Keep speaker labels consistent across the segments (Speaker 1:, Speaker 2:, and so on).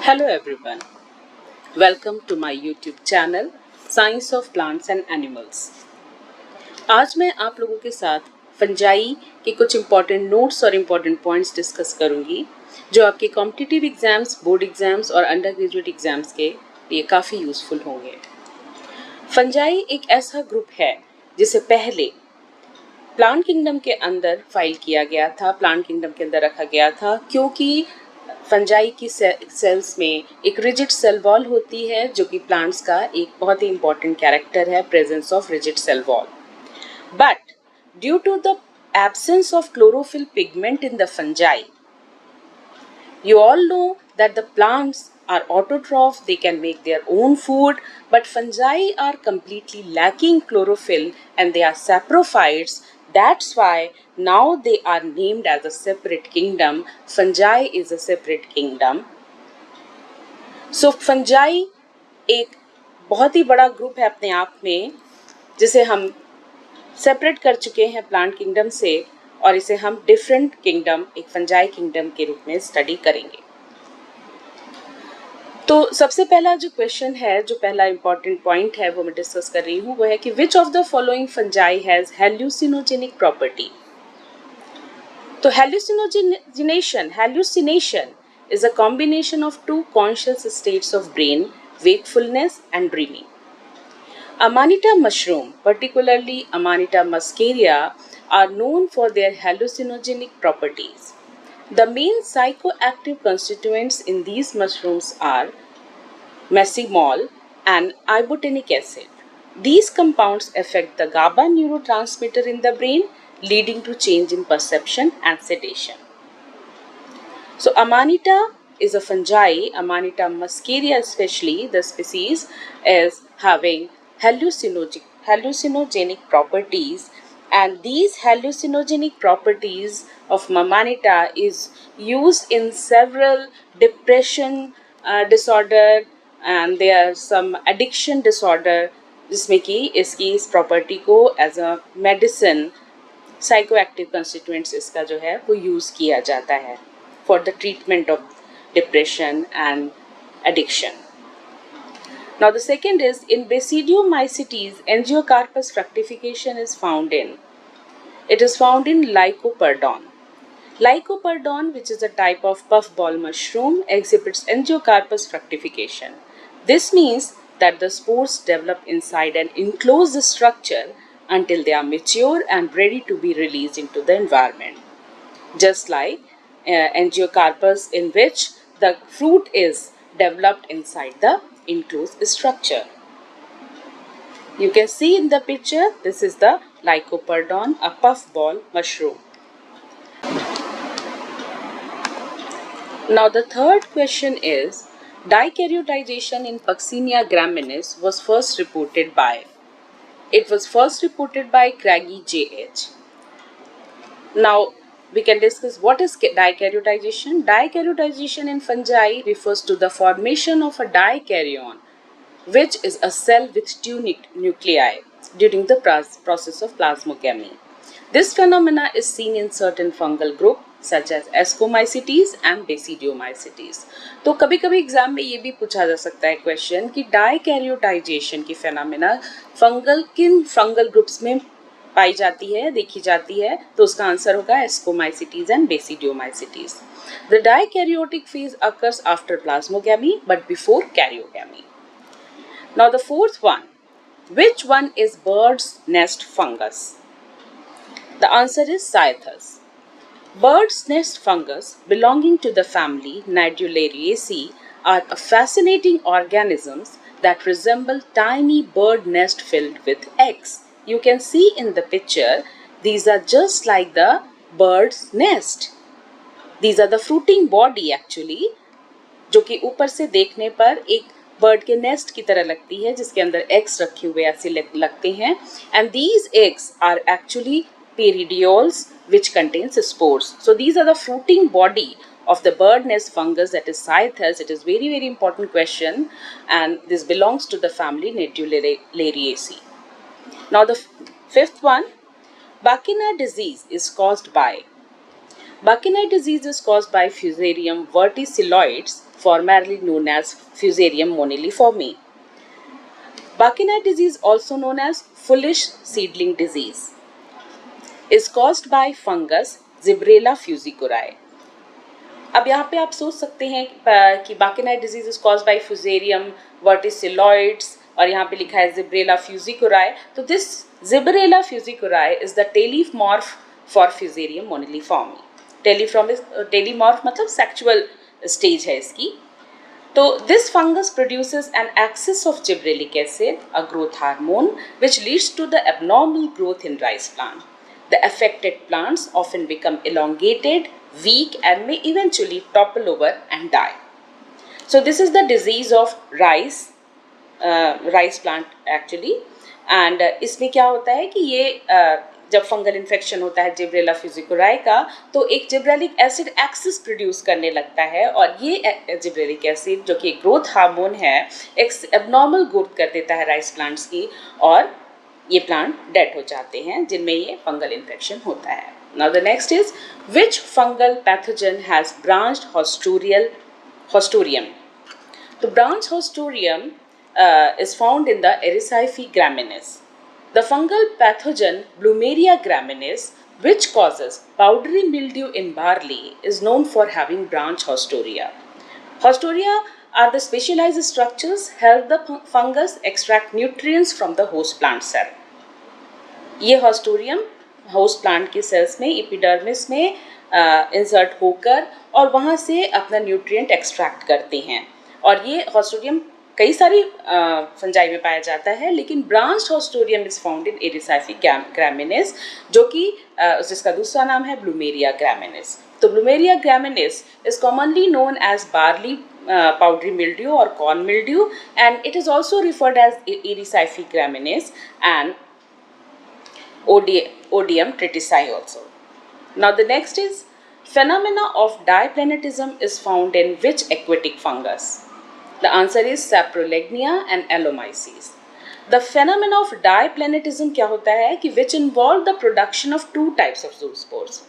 Speaker 1: Hello everyone, welcome to my YouTube channel Science of Plants and Animals। आज मैं आप लोगों के साथ फंजाई के कुछ इम्पॉर्टेंट नोट्स और इम्पॉर्टेंट पॉइंट्स डिस्कस करूंगी जो आपके कॉम्पिटिटिव एग्जाम्स, बोर्ड एग्जाम्स और अंडर ग्रेजुएट एग्जाम्स के लिए काफ़ी यूजफुल होंगे। फंजाई एक ऐसा ग्रुप है जिसे पहले प्लांट किंगडम के अंदर फाइल किया गया था, प्लांट किंगडम के अंदर रखा गया था क्योंकि फंजाई की सेल्स में एक रिजिड सेल वॉल होती है जो कि प्लांट्स का एक बहुत ही इंपॉर्टेंट कैरेक्टर है, presence of rigid cell wall. But due to the absence of chlorophyll pigment in the fungi, you all know that the plants are autotroph, they can make their own food, but fungi are completely lacking chlorophyll and they are saprophytes. That's why now they are named as a separate kingdom. Fungi is a separate kingdom. So fungi एक बहुत ही बड़ा group है अपने आप में जिसे हम separate कर चुके हैं प्लांट किंगडम से और इसे हम डिफरेंट किंगडम, एक फंजाई किंगडम के रूप में स्टडी करेंगे। तो सबसे पहला जो क्वेश्चन है, जो पहला इंपॉर्टेंट पॉइंट है वो मैं डिस्कस कर रही हूँ, वो है कि which of the following fungi has हेल्यूसिनोजेनिक property. तो hallucination is a combination of two conscious states of brain, wakefulness and dreaming. Amanita mushroom, particularly Amanita muscaria, are known for their hallucinogenic properties. The main psychoactive constituents in these mushrooms are mesomol and ibotenic acid. These compounds affect the GABA neurotransmitter in the brain, leading to change in perception and sedation. So Amanita is a fungi, Amanita muscaria especially, the species is having hallucinogenic properties, and these hallucinogenic properties of Amanita is used in several depression disorder, and there are some addiction disorder जिसमें कि इसकी इस property को as a medicine, psychoactive constituents इसका जो है वो use किया जाता है for the treatment of depression and addiction. Now the second is in Basidiomycetes, Angiocarpus fructification is found in. It is found in Lycoperdon. Lycoperdon, which is a type of puffball mushroom, exhibits Angiocarpus fructification. This means that the spores develop inside an enclosed structure until they are mature and ready to be released into the environment. Just like Angiocarpus, in which the fruit is developed inside the enclosed structure. You can see in the picture, this is the Lycoperdon, a puffball mushroom. Now the third question is, dikaryoticization in Puccinia graminis was first reported by, it was first reported by Craigie J.H. Now we can discuss what is dikaryoticization. Dikaryoticization in fungi refers to the formation of a dikaryon, which is a cell with two nuclei during the process of plasmogamy. This phenomena is seen in certain fungal groups such as Ascomycetes and Basidiomycetes. तो कभी कभी exam में ये भी पूछा जा सकता है क्वेश्चन कि डाइकैरियोटाइजेशन की फेनोमेना किन फंगल ग्रुप्स में पाई जाती है, देखी जाती है, तो उसका आंसर होगा Ascomycetes and Basidiomycetes. The dikaryotic phase occurs after plasmogamy but before karyogamy. Now the fourth one, which one is bird's nest fungus? The answer is Cyathus. Bird's nest fungus belonging to the family Nidulariaceae are a fascinating organisms that resemble tiny bird nest filled with eggs. You can see in the picture, these are just like the bird's nest. These are the fruiting body actually, जो कि ऊपर से देखने पर एक bird के nest की तरह लगती है जिसके अंदर एग्स रखे हुए ऐसे लगते हैं, and these eggs are actually peridioles which contains spores. So these are the fruiting body of the bird nest fungus, that is Cyathus. It is very important question, and this belongs to the family Nidulariaceae. Now the fifth one, Burkitt disease is caused by, Burkitt disease is caused by Fusarium verticilloides formerly known as Fusarium moniliforme. Buckinite disease, also known as foolish seedling disease, is caused by fungus Zybrella fusiculae. अब यहाँ पे आप सोच सकते हैं कि bakanae disease is caused by Fusarium verticillioides और यहाँ पे लिखा है जिब्रेला फ्यूजिकुराई. तो this Gibberella fujikuroi is the teleomorph for Fusarium moniliforme. Teleomorph मतलब सेक्सुअल स्टेज है इसकी. तो this fungus produces an excess of gibberellic acid, a growth hormone, which leads to the abnormal growth in rice plant. The affected plants often become elongated, weak, and may eventually topple over and die. So this is the disease of rice plant actually. And इसमें क्या होता है कि ये जब fungal infection होता है Gibberella फ्यूजिकुराई का, तो एक जिब्रेलिक एसिड एक्सिस प्रोड्यूस करने लगता है और ये जिब्रेलिक एसिड जो कि ग्रोथ हार्मोन है एक एबनॉर्मल ग्रोथ कर देता है राइस प्लांट्स की और ये प्लांट डेड हो जाते हैं जिनमें ये फंगल इन्फेक्शन होता है. Now the next is, which fungal pathogen has branched Haustorium? The branched Haustorium is found in the Erysiphe graminis. The fungal pathogen Plumeria graminis, which causes powdery mildew in barley, is known for having branched Haustoria. Haustoria are the specialized structures help the fungus extract nutrients from the host plant cell. ये haustorium host plant के sales में epidermis में insert होकर और वहाँ से अपना nutrient extract करते हैं. और ये हॉस्टोरियम कई सारी फंजाई में पाया जाता है, लेकिन branched haustorium is found in Erysiphe graminis, जो कि जिसका दूसरा नाम है ब्लूमेरिया ग्रामिनिस. तो Blumeria graminis is commonly known as barley powdery mildew or corn mildew, and it is also referred as Erysiphe graminis and Odium triticei also. Now the next is, phenomena of diplanetism is found in which aquatic fungus? The answer is Saprolegnia and Allomyces. The phenomena of diplanetism क्या होता है कि which involve the production of two types of zoospores.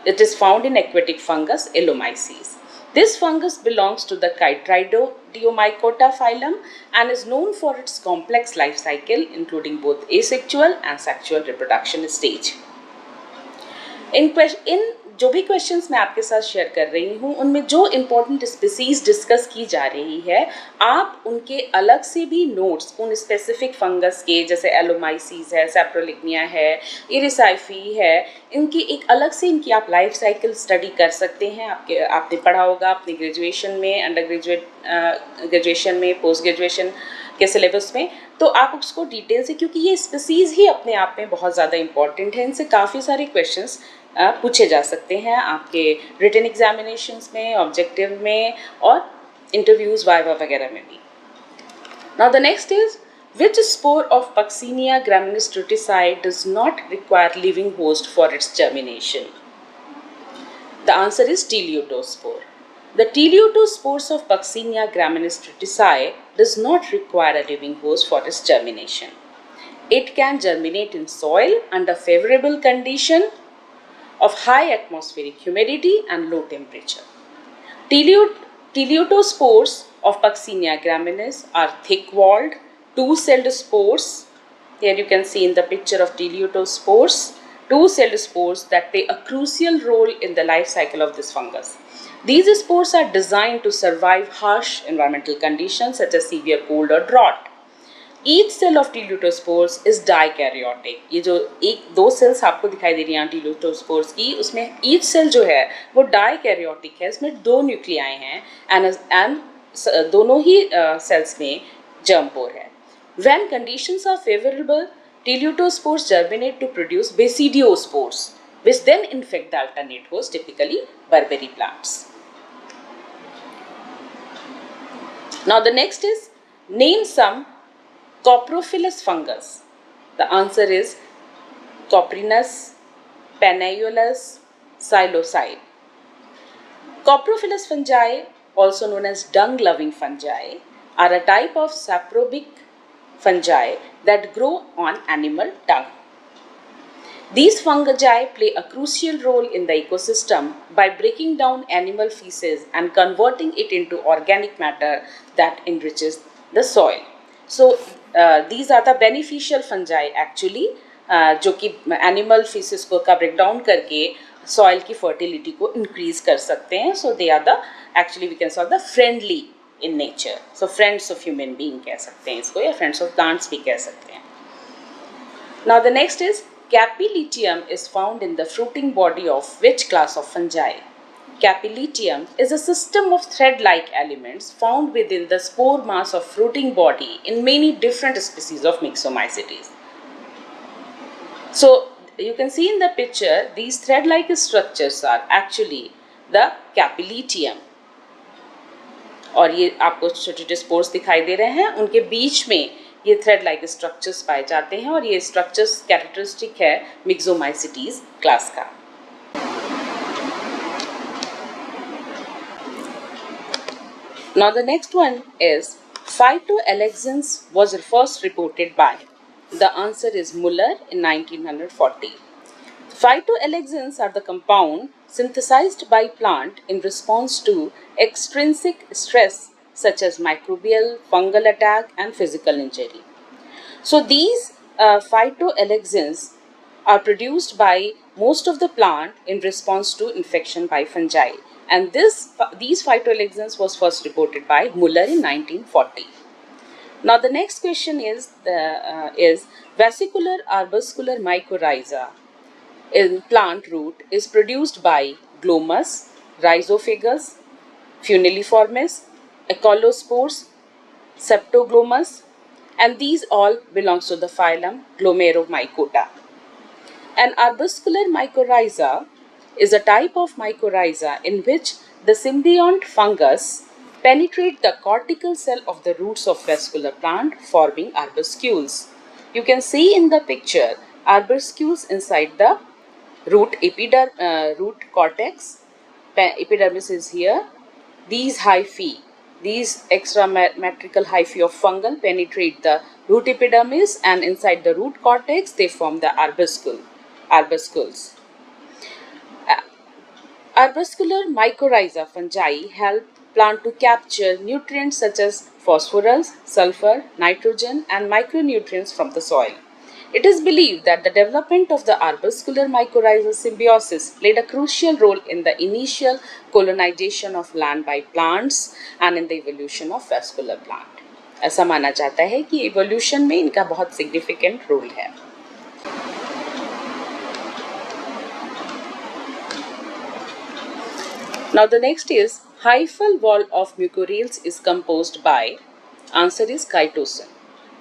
Speaker 1: It is found in aquatic fungus Allomyces. This fungus belongs to the Chytridiomycota phylum and is known for its complex life cycle, including both asexual and sexual reproduction stage. In जो भी questions मैं आपके साथ share कर रही हूँ उनमें जो इम्पोर्टेंट स्पीसीज डिस्कस की जा रही है, आप उनके अलग से भी नोट्स उन स्पेसिफिक फंगस के, जैसे एलोमाइसीज है, सैप्रोलिग्निया है, इरिसाइफी है, इनकी एक अलग से इनकी आप लाइफ साइकिल स्टडी कर सकते हैं. आपने पढ़ा होगा अपने ग्रेजुएशन में, अंडर ग्रेजुएशन में, पोस्ट ग्रेजुएशन के सिलेबस में. तो आप उसको डिटेल से, क्योंकि ये स्पीसीज ही अपने आप में बहुत ज़्यादा इंपॉर्टेंट है, इनसे काफ़ी सारे क्वेश्चंस पूछे जा सकते हैं आपके रिटन एग्जामिनेशंस में, ऑब्जेक्टिव में और इंटरव्यूज वाइवा वगैरह में भी. Now the next is, which spore of Puccinia graminis triticei does not require living host for its germination? The answer is Teleotospore. The teleotospores of Puccinia graminis triticei does not require a living host for its germination. It can germinate in soil under favorable condition of high atmospheric humidity and low temperature. Teleotospores of Puccinia graminis are thick-walled, two-celled spores. Here you can see in the picture of teleotospores, two-celled spores that play a crucial role in the life cycle of this fungus. These spores are designed to survive harsh environmental conditions such as severe cold or drought. Each cell of teleotospores is dikaryotic. ये जो एक दो sales आपको दिखाई दे रही हैं teleotospores की, उसमें each cell जो है वो dikaryotic है, इसमें दो न्यूक्लियाई हैं and दोनों ही सेल्स में germ pore है. When conditions are favorable, teleotospores germinate to produce basidiospores, which then infect the alternate host, typically Burberry plants. Now the next is, name some coprophilous fungus. The answer is Coprinus, Panaeolus, Psilocybe. Coprophilous fungi, also known as dung-loving fungi, are a type of saprobic fungi that grow on animal dung. These fungi play a crucial role in the ecosystem by breaking down animal feces and converting it into organic matter that enriches the soil. So, these are the beneficial fungi actually, जो कि animal feces को का break down करके soil की fertility को increase कर सकते हैं. So, they are the actually we can call the friendly in nature. So, friends of human being कह सकते हैं इसको या friends of plants भी कह सकते हैं. Now the next is Capilitium is found in the fruiting body of which class of fungi? Capilitium is a system of thread-like elements found within the spore mass of fruiting body in many different species of Myxomycetes. So you can see in the picture these thread-like structures are actually the capilitium. और ये आपको छोटे छोटे spores दिखाई दे रहे हैं उनके बीच में ये थ्रेड लाइक स्ट्रक्चर्स पाए जाते हैं और ये स्ट्रक्चर्स कैरेक्टरिस्टिक है मिक्सोमाइसिटीज क्लास का. Now the next one is phytoalexins was first reported by. The answer is Muller in 1940. Phytoalexins are the compound synthesized by plant in response to extrinsic stress such as microbial, fungal attack and physical injury. So these phytoalexins are produced by most of the plant in response to infection by fungi, and these phytoalexins was first reported by Muller in 1940. Now the next question is vesicular arbuscular mycorrhiza in plant root is produced by Glomus, Rhizophagus, Funiliformis, Echolospores, Septoglomus, and these all belongs to the phylum Glomeromycota. An arbuscular mycorrhiza is a type of mycorrhiza in which the symbiont fungus penetrate the cortical cell of the roots of vesicular plant forming arbuscules. You can see in the picture arbuscules inside the root cortex. Epidermis is here. These hyphae, these extramatrical hyphae of fungal penetrate the root epidermis and inside the root cortex they form the arbuscules. Arbuscular mycorrhiza fungi help plant to capture nutrients such as phosphorus, sulfur, nitrogen and micronutrients from the soil. It is believed that the development of the arbuscular mycorrhiza symbiosis played a crucial role in the initial colonization of land by plants and in the evolution of vesicular plant. ऐसा माना जाता है कि evolution में इनका बहुत significant role है. Now the next is hyphal wall of mucorales is composed by. Answer is chitosan.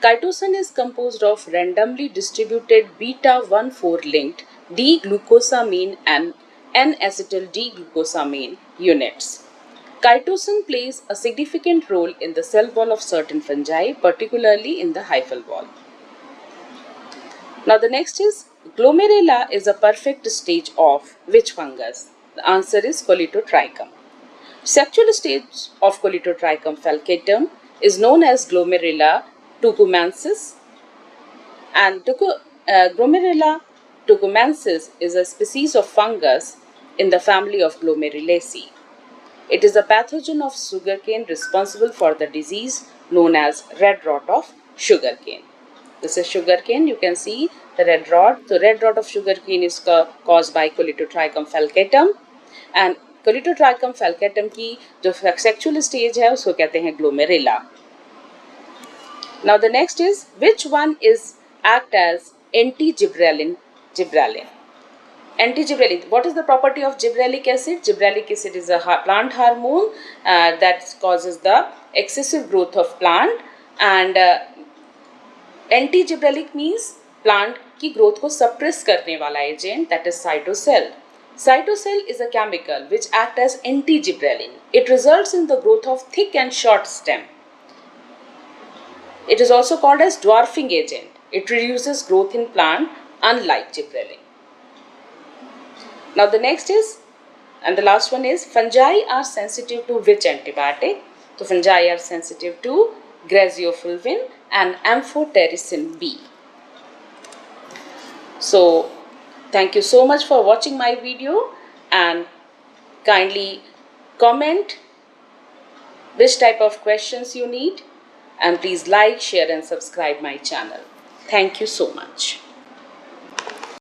Speaker 1: Chitosan is composed of randomly distributed beta-1,4 linked D-glucosamine and N-acetyl D-glucosamine units. Chitosan plays a significant role in the cell wall of certain fungi, particularly in the hyphal wall. Now the next is glomerella is a perfect stage of which fungus? The answer is Colletotrichum. Sexual stage of Colletotrichum falcatum is known as glomerella tucumensis, and glomerella tucumensis is a species of fungus in the family of Glomerulaceae. It is a pathogen of sugarcane responsible for the disease known as red rot of sugarcane. This is sugarcane. You can see the red rot. The red rot of sugarcane is caused by Colletotrichum falcatum, and Colletotrichum falcatum की जो sexual stage है उसको कहते हैं glomerella. Now the next is which one is act as anti-gibberellin? Anti-gibberellin. What is the property of gibberellic acid? Gibberellic acid is a plant hormone that causes the excessive growth of plant, and anti-gibberellic means plant की growth को suppress करने वाला agent, that is cytosol. Cytosol is a chemical which acts as anti-gibberellin. It results in the growth of thick and short stem. It is also called as dwarfing agent. It reduces growth in plant unlike gibberellin. Now the next is, and the last one is, fungi are sensitive to which antibiotic? So fungi are sensitive to graziofulvin and amphotericin B. So Thank you so much for watching my video, and kindly comment which type of questions you need, and please like, share and subscribe my channel. Thank you so much.